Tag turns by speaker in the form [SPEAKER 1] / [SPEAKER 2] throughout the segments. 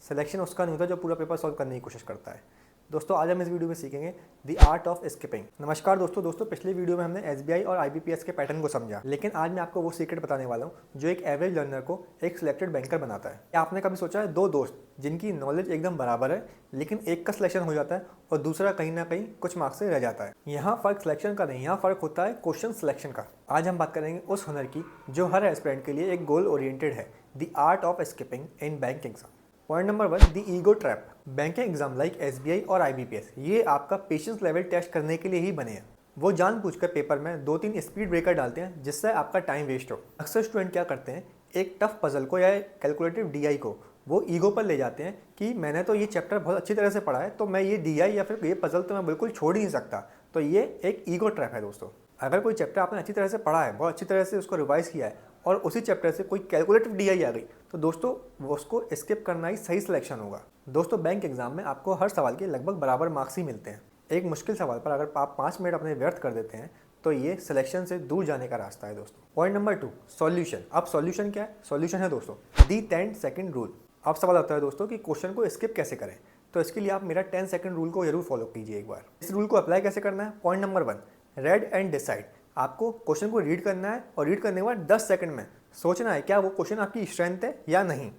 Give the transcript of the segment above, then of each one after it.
[SPEAKER 1] Selection उसका नहीं होता जो पूरा पेपर सॉल्व करने की कोशिश करता है। दोस्तों आज हम इस वीडियो में सीखेंगे द आर्ट ऑफ स्किपिंग। नमस्कार दोस्तों पिछले वीडियो में हमने एसबीआई और आईबीपीएस के पैटर्न को समझा, लेकिन आज मैं आपको वो सीक्रेट बताने वाला हूँ जो एक एवरेज लर्नर को एक सिलेक्टेड बैंकर बनाता है। क्या आपने कभी सोचा है दो दोस्त जिनकी नॉलेज एकदम बराबर है, लेकिन एक का सिलेक्शन हो जाता है और दूसरा कहीं ना कहीं कुछ मार्क्स से रह जाता है। यहाँ फर्क सिलेक्शन का नहीं, यहाँ फर्क होता है क्वेश्चन सिलेक्शन का। आज हम बात करेंगे उस हुनर की जो हर एस्पिरेंट के लिए एक गोल ओरिएंटेड है, the art of skipping in bank exam. Point number 1, the ego trap. Banking exam like SBI और आईबीपीएस ये आपका पेशेंस लेवल टेस्ट करने के लिए ही बने हैं। वो जानबूझकर पेपर में 2-3 स्पीड ब्रेकर डालते हैं जिससे आपका टाइम वेस्ट हो। अक्सर स्टूडेंट क्या करते हैं, एक टफ पजल को या कैलकुलेटिव डीआई को वो ईगो पर ले जाते हैं कि मैंने तो ये चैप्टर बहुत अच्छी तरह से पढ़ा है, तो मैं ये डीआई या फिर ये पजल तो मैं बिल्कुल छोड़ ही नहीं सकता। तो ये एक ईगो ट्रैप है दोस्तों। अगर कोई चैप्टर आपने अच्छी तरह से पढ़ा है, बहुत अच्छी तरह से उसको रिवाइज किया है और उसी चैप्टर से कोई कैलकुलेटिव डीआई आ गई, तो दोस्तों वो उसको स्किप करना ही सही सिलेक्शन होगा। दोस्तों बैंक एग्जाम में आपको हर सवाल के लगभग बराबर मार्क्स ही मिलते हैं। एक मुश्किल सवाल पर अगर आप 5 मिनट अपने व्यर्थ कर देते हैं तो ये सिलेक्शन से दूर जाने का रास्ता है दोस्तों। Point number 2, solution. अब सॉल्यूशन क्या है? सॉल्यूशन है दोस्तों दी 10 सेकंड रूल। अब सवाल आता है दोस्तों कि क्वेश्चन को स्किप कैसे करें, तो इसके लिए आप मेरा 10 सेकंड रूल को जरूर फॉलो कीजिए एक बार। इस रूल को अप्लाई कैसे करना है? Point number 1, red and decide. आपको क्वेश्चन को रीड करना है और रीड करने के बाद 10 सेकंड में सोचना है क्या वो क्वेश्चन आपकी स्ट्रेंथ है या नहीं।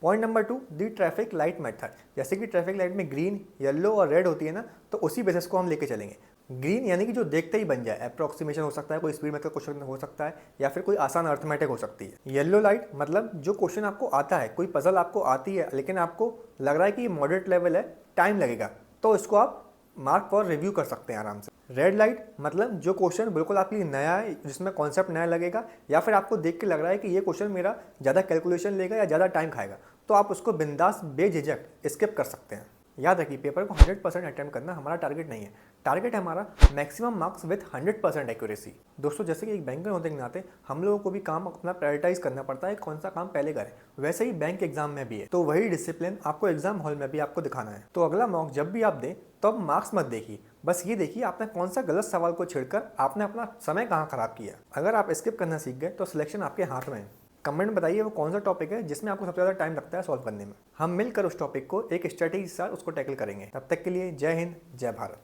[SPEAKER 1] पॉइंट नंबर 2, दी ट्रैफिक लाइट मेथड। जैसे कि ट्रैफिक लाइट में ग्रीन, येलो और रेड होती है ना, तो उसी बेसिस को हम लेके चलेंगे। ग्रीन यानी कि जो देखते ही बन जाए, अप्रोक्सीमेशन हो सकता है, कोई स्पीड मेथड क्वेश्चन हो सकता है या फिर कोई आसान अर्थमेटिक हो सकती है। येलो लाइट मतलब जो क्वेश्चन आपको आता है, कोई पजल आपको आती है लेकिन आपको लग रहा है कि ये मॉडरेट लेवल है, टाइम लगेगा, तो इसको आप मार्क फॉर रिव्यू कर सकते हैं आराम से। रेड लाइट मतलब जो क्वेश्चन बिल्कुल आपके लिए नया है, जिसमें कॉन्सेप्ट नया लगेगा या फिर आपको देख के लग रहा है कि ये क्वेश्चन मेरा ज़्यादा कैलकुलेशन लेगा या ज़्यादा टाइम खाएगा, तो आप उसको बिंदास बेझिझक स्किप कर सकते हैं। याद रखिए पेपर को 100% अटेम्प्ट करना हमारा टारगेट नहीं है। टारगेट है हमारा मैक्सिमम मार्क्स विद 100% एक्यूरेसी। दोस्तों जैसे कि एक बैंकर होने के नाते हम लोगों को भी काम अपना प्रायोरिटाइज करना पड़ता है, कौन सा काम पहले करें। वैसे ही बैंक एग्जाम में भी है, तो वही डिसिप्लिन आपको एग्जाम हॉल में भी आपको दिखाना है। तो अगला मॉक जब भी आप दें तो अब मार्क्स मत देखिए, बस ये देखिए आपने कौन सा गलत सवाल को छिड़कर आपने अपना समय कहाँ खराब किया। अगर आप स्किप करना सीख गए तो सिलेक्शन आपके हाथ में है। कमेंट बताइए वो कौन सा टॉपिक है जिसमें आपको सबसे ज़्यादा टाइम लगता है सॉल्व करने में। हम मिलकर उस टॉपिक को एक स्ट्रेटेजी के साथ उसको टैकल करेंगे। तब तक के लिए जय हिंद, जय भारत।